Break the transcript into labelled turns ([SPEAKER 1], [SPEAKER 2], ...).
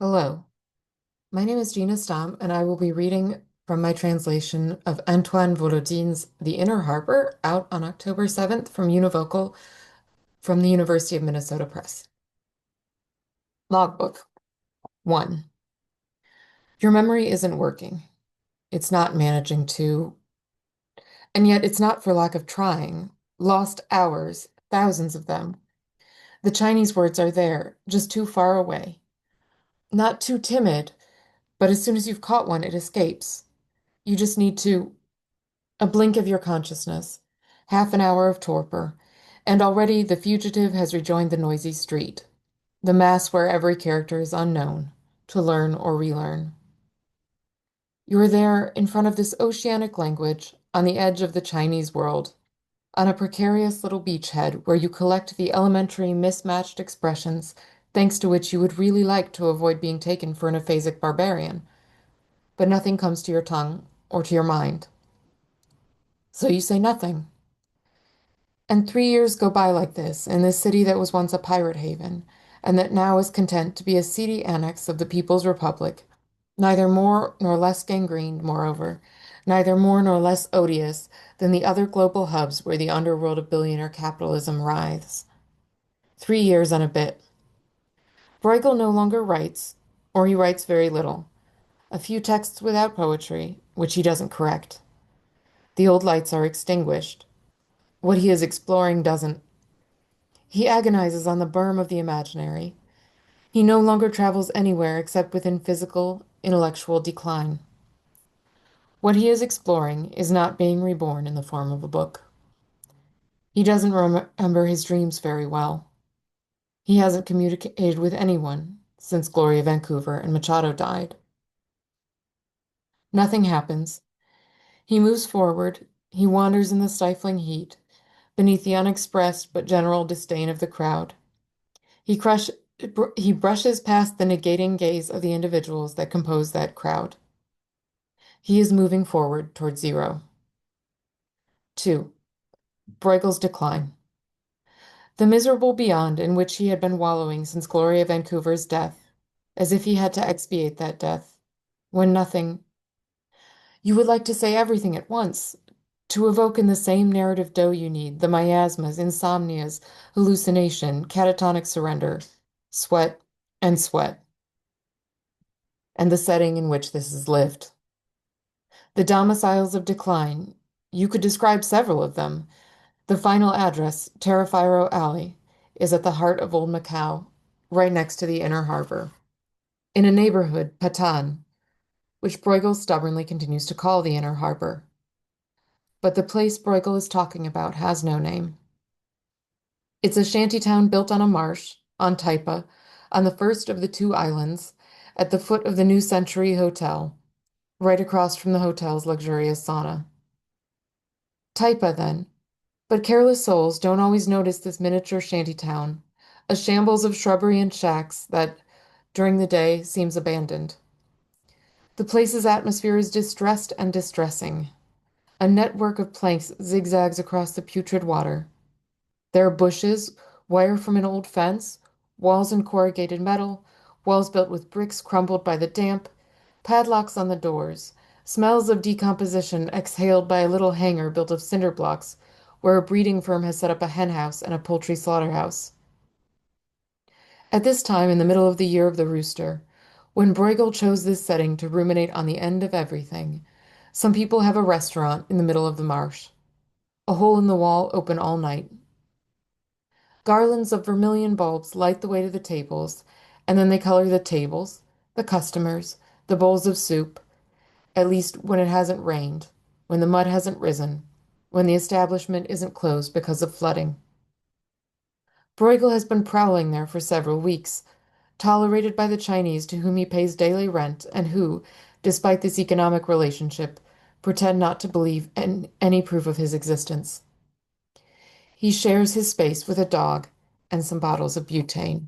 [SPEAKER 1] Hello, my name is Gina Stamm, and I will be reading from my translation of Antoine Volodine's The Inner Harbour, out on October 7th from Univocal from the University of Minnesota Press. Logbook 1. Your memory isn't working. It's not managing to, and yet it's not for lack of trying. Lost hours, thousands of them. The Chinese words are there, just too far away. Not too timid, but as soon as you've caught one, it escapes. You just need to A blink of your consciousness, half an hour of torpor, and already the fugitive has rejoined the noisy street, the mass where every character is unknown, to learn or relearn. You are there in front of this oceanic language, on the edge of the Chinese world, on a precarious little beachhead where you collect the elementary mismatched expressions thanks to which you would really like to avoid being taken for an aphasic barbarian, but nothing comes to your tongue or to your mind. So you say nothing. And 3 years go by like this in this city that was once a pirate haven, and that now is content to be a seedy annex of the People's Republic, neither more nor less gangrened, moreover, neither more nor less odious than the other global hubs where the underworld of billionaire capitalism writhes. 3 years and a bit. Bruegel no longer writes, or he writes very little. A few texts without poetry, which he doesn't correct. The old lights are extinguished. What he is exploring doesn't. He agonizes on the berm of the imaginary. He no longer travels anywhere except within physical, intellectual decline. What he is exploring is not being reborn in the form of a book. He doesn't remember his dreams very well. He hasn't communicated with anyone since Gloria Vancouver and Machado died. Nothing happens. He moves forward. He wanders in the stifling heat, beneath the unexpressed but general disdain of the crowd. He crush, he brushes past the negating gaze of the individuals that compose that crowd. He is moving forward toward zero. 2. Bruegel's decline. The miserable beyond in which he had been wallowing since Gloria Vancouver's death, as if he had to expiate that death, when nothing. You would like to say everything at once, to evoke in the same narrative dough you need the miasmas, insomnias, hallucination, catatonic surrender, sweat, and sweat, and the setting in which this is lived. The domiciles of decline, you could describe several of them. The final address, Tarafairo Alley, is at the heart of old Macau, right next to the Inner Harbour, in a neighborhood, Patan, which Bruegel stubbornly continues to call the Inner Harbour. But the place Bruegel is talking about has no name. It's a shantytown built on a marsh, on Taipa, on the first of the two islands, at the foot of the New Century Hotel, right across from the hotel's luxurious sauna. Taipa, then. But careless souls don't always notice this miniature shantytown, a shambles of shrubbery and shacks that, during the day, seems abandoned. The place's atmosphere is distressed and distressing. A network of planks zigzags across the putrid water. There are bushes, wire from an old fence, walls in corrugated metal, walls built with bricks crumbled by the damp, padlocks on the doors, smells of decomposition exhaled by a little hangar built of cinder blocks, where a breeding firm has set up a hen house and a poultry slaughterhouse. At this time, in the middle of the year of the rooster, when Bruegel chose this setting to ruminate on the end of everything, some people have a restaurant in the middle of the marsh, a hole in the wall open all night. Garlands of vermilion bulbs light the way to the tables, and then they color the tables, the customers, the bowls of soup, at least when it hasn't rained, when the mud hasn't risen, when the establishment isn't closed because of flooding. Bruegel has been prowling there for several weeks, tolerated by the Chinese to whom he pays daily rent and who, despite this economic relationship, pretend not to believe in any proof of his existence. He shares his space with a dog and some bottles of butane.